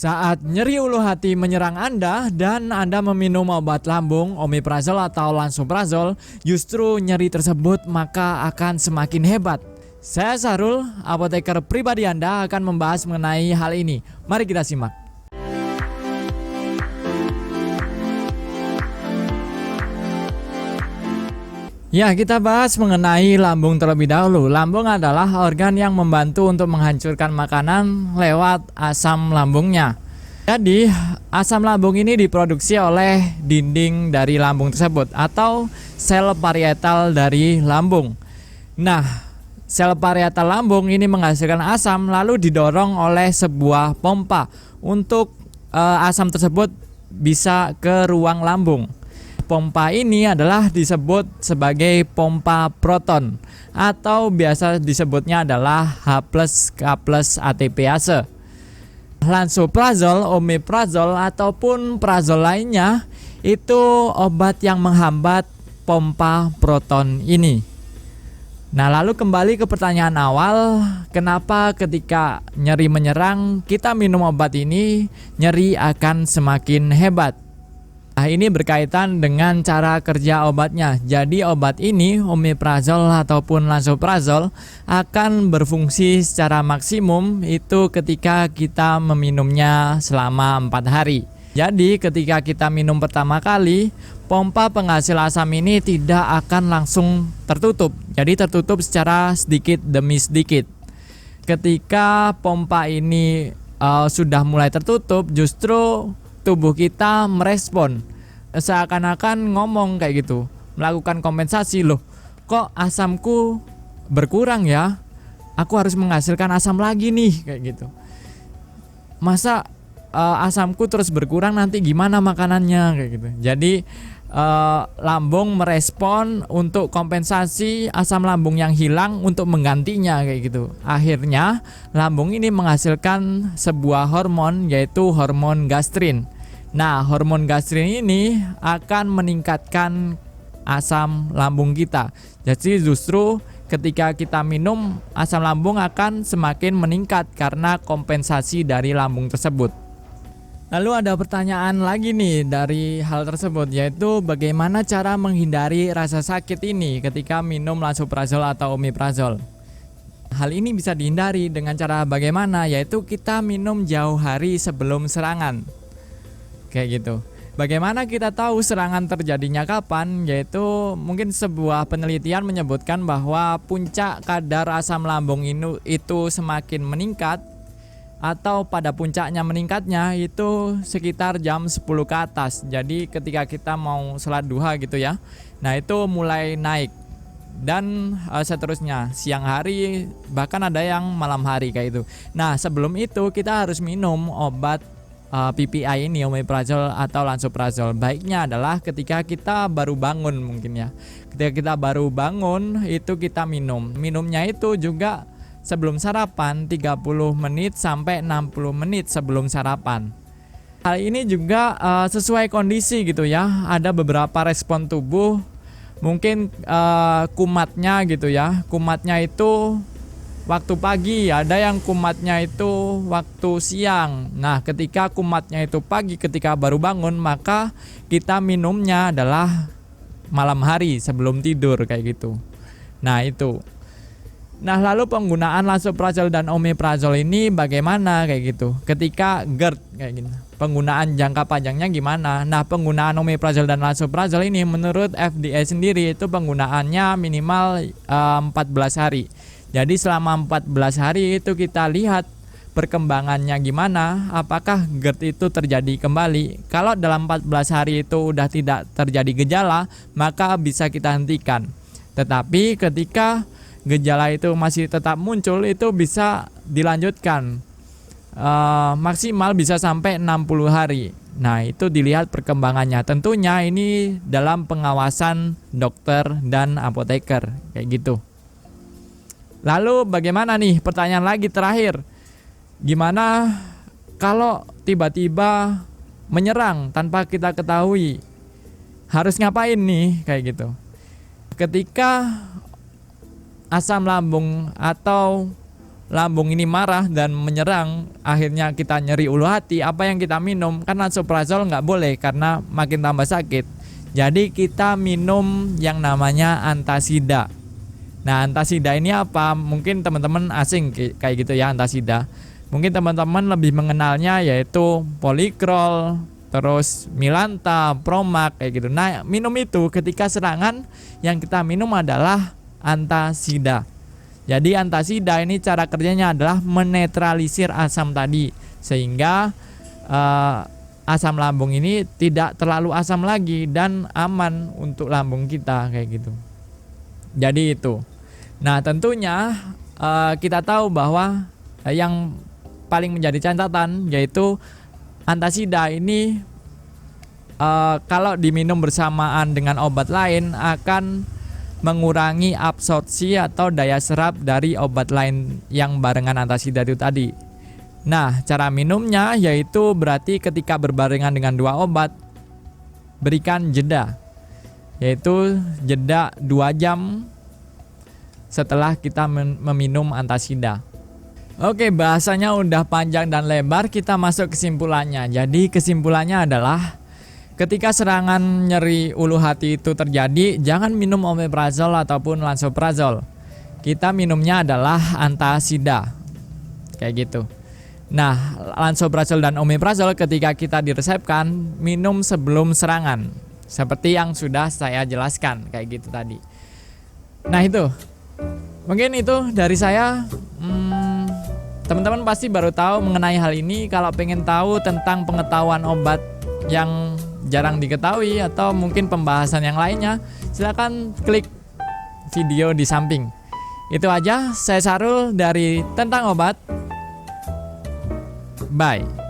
Saat nyeri ulu hati menyerang Anda dan Anda meminum obat lambung, omeprazol atau lansoprazol, justru nyeri tersebut maka akan semakin hebat. Saya Sahrul, apoteker pribadi Anda akan membahas mengenai hal ini. Mari kita simak. Ya, kita bahas mengenai lambung terlebih dahulu. Lambung adalah organ yang membantu untuk menghancurkan makanan lewat asam lambungnya. Jadi, asam lambung ini diproduksi oleh dinding dari lambung tersebut atau sel parietal dari lambung. Nah, sel parietal lambung ini menghasilkan asam lalu didorong oleh sebuah pompa untuk asam tersebut bisa ke ruang lambung. Pompa ini adalah disebut sebagai pompa proton atau biasa disebutnya adalah H+K+ ATPase. Lansoprazol, omeprazol ataupun prazol lainnya itu obat yang menghambat pompa proton ini. Nah, lalu kembali ke pertanyaan awal, kenapa ketika nyeri menyerang kita minum obat ini nyeri akan semakin hebat? Nah, ini berkaitan dengan cara kerja obatnya. Jadi obat ini, omeprazol ataupun lansoprazol, akan berfungsi secara maksimum itu ketika kita meminumnya selama 4 hari. Jadi ketika kita minum pertama kali, pompa penghasil asam ini tidak akan langsung tertutup. Jadi tertutup secara sedikit demi sedikit. Ketika pompa ini sudah mulai tertutup, justru tubuh kita merespon, seakan-akan ngomong kayak gitu, melakukan kompensasi. Loh, kok asamku berkurang ya? Aku harus menghasilkan asam lagi nih, kayak gitu. Masa asamku terus berkurang, nanti gimana makanannya, kayak gitu. Jadi lambung merespon untuk kompensasi asam lambung yang hilang untuk menggantinya, kayak gitu. Akhirnya lambung ini menghasilkan sebuah hormon, yaitu hormon gastrin. Nah, hormon gastrin ini akan meningkatkan asam lambung kita. Jadi justru ketika kita minum, asam lambung akan semakin meningkat karena kompensasi dari lambung tersebut. Lalu ada pertanyaan lagi nih dari hal tersebut, yaitu bagaimana cara menghindari rasa sakit ini ketika minum lansoprazol atau omeprazol. Hal ini bisa dihindari dengan cara bagaimana, yaitu kita minum jauh hari sebelum serangan. Kayak gitu. Bagaimana kita tahu serangan terjadinya kapan? Yaitu mungkin sebuah penelitian menyebutkan bahwa puncak kadar asam lambung itu semakin meningkat, atau pada puncaknya meningkatnya itu sekitar jam 10 ke atas. Jadi ketika kita mau sholat duha gitu ya, nah itu mulai naik. Dan seterusnya, siang hari, bahkan ada yang malam hari kayak itu. Nah, sebelum itu kita harus minum obat PPI ini, omeprazol atau lansoprazol. Baiknya adalah ketika kita baru bangun mungkin ya. Ketika kita baru bangun itu kita minum. Minumnya itu juga sebelum sarapan, 30 menit sampai 60 menit sebelum sarapan. Hal ini juga sesuai kondisi gitu ya. Ada beberapa respon tubuh, mungkin kumatnya gitu ya. Kumatnya itu waktu pagi, ada yang kumatnya itu waktu siang. Nah, ketika kumatnya itu pagi ketika baru bangun, maka kita minumnya adalah malam hari sebelum tidur kayak gitu. Nah, itu. Nah, lalu penggunaan lansoprazol dan omeprazol ini bagaimana kayak gitu? Ketika GERD kayak gitu. Penggunaan jangka panjangnya gimana? Nah, penggunaan omeprazol dan lansoprazol ini menurut FDA sendiri itu penggunaannya minimal 14 hari. Jadi selama 14 hari itu kita lihat perkembangannya gimana, apakah GERD itu terjadi kembali. Kalau dalam 14 hari itu udah tidak terjadi gejala, maka bisa kita hentikan. Tetapi ketika gejala itu masih tetap muncul, itu bisa dilanjutkan. Maksimal bisa sampai 60 hari. Nah, itu dilihat perkembangannya. Tentunya ini dalam pengawasan dokter dan apoteker, kayak gitu. Lalu bagaimana nih, pertanyaan lagi terakhir, gimana kalau tiba-tiba menyerang tanpa kita ketahui, harus ngapain nih kayak gitu. Ketika asam lambung atau lambung ini marah dan menyerang, akhirnya kita nyeri ulu hati, apa yang kita minum? Kan lansoprazol nggak boleh karena makin tambah sakit. Jadi kita minum yang namanya antasida. Nah, antasida ini apa? Mungkin teman-teman asing kayak gitu ya, antasida. Mungkin teman-teman lebih mengenalnya yaitu Polikrol, terus Milanta, Promax kayak gitu. Nah, minum itu ketika serangan, yang kita minum adalah antasida. Jadi antasida ini cara kerjanya adalah menetralisir asam tadi, sehingga asam lambung ini tidak terlalu asam lagi dan aman untuk lambung kita kayak gitu. Jadi itu. Nah, tentunya kita tahu bahwa yang paling menjadi catatan yaitu antasida ini kalau diminum bersamaan dengan obat lain akan mengurangi absorpsi atau daya serap dari obat lain yang barengan antasida itu tadi. Nah, cara minumnya yaitu berarti ketika berbarengan dengan dua obat, berikan jeda, yaitu jeda 2 jam setelah kita meminum antasida. Oke, bahasanya udah panjang dan lebar, kita masuk kesimpulannya. Jadi kesimpulannya adalah ketika serangan nyeri ulu hati itu terjadi, jangan minum omeprazol ataupun lansoprazol. Kita minumnya adalah antasida, kayak gitu. Nah, lansoprazol dan omeprazol ketika kita diresepkan, minum sebelum serangan, seperti yang sudah saya jelaskan kayak gitu tadi. Nah, itu mungkin itu dari saya. Teman-teman pasti baru tahu mengenai hal ini. Kalau pengen tahu tentang pengetahuan obat yang jarang diketahui atau mungkin pembahasan yang lainnya, silakan klik video di samping. Itu aja, saya Sarul dari Tentang Obat. Bye.